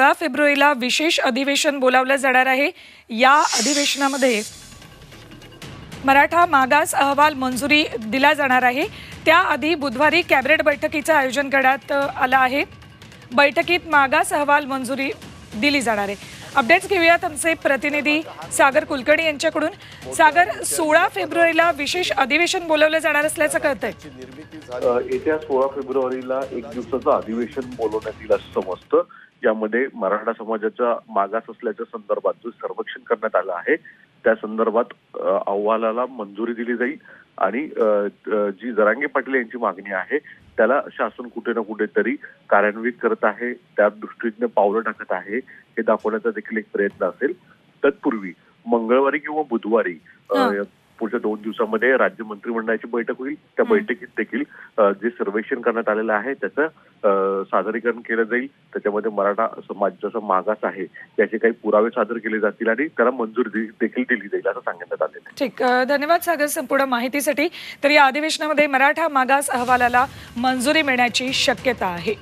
16 फेब्रुवारीला विशेष अधिवेशन बोलावलं जाणार आहे। या अधिवेशनामध्ये मराठा मागास अहवाल मंजुरी दिला जाणार आहे। त्याआधी बुधवारी कॅबिनेट बैठकीचं आयोजन करण्यात आलं आहे। बैठकीत मागास अहवाल मंजुरी दिली जाणार आहे। अपडेट्स घेऊयात आमचे प्रतिनिधी सागर कुलकर्णी यांच्याकडून। सागर, 16 फेब्रुवारीला विशेष अधिवेशन बोलावलं जाणार असल्याचं कळतंय। येत्या 16 फेब्रुवारीला एक दिवसाचं अधिवेशन बोलवण्यात येईल असं समजतं। यामध्ये मराठा समाजाच्या मागास असल्याच्या संदर्भात जो सर्वेक्षण करण्यात आलं आहे त्या संदर्भात अहवालाला मंजुरी दिली जाईल आणि जी जरांगे पाटील यांची मागणी आहे त्याला शासन कुठे ना कुठेतरी कार्यान्वित करत आहे, त्या दृष्टीने पावलं टाकत आहे हे दाखवण्याचा देखील एक प्रयत्न असेल। तत्पूर्वी मंगळवारी किंवा बुधवारी पुढच्या 2 दिवसांमध्ये राज्य मंत्रिमंडळाची बैठक होईल। त्या बैठकीत देखील जे सर्वेक्षण करण्यात आलेलं आहे त्याचं सादरीकरण केलं जाईल। त्याच्यामध्ये मराठा समाजाचा मागास आहे याचे काही पुरावे सादर केले जातील आणि त्याला मंजुरी देखील दिली जाईल असं सांगण्यात आलेलं आहे। ठीक, धन्यवाद सागर संपूर्ण माहितीसाठी। तर या अधिवेशनामध्ये मराठा मागास अहवालाला मंजुरी मिळण्याची शक्यता आहे।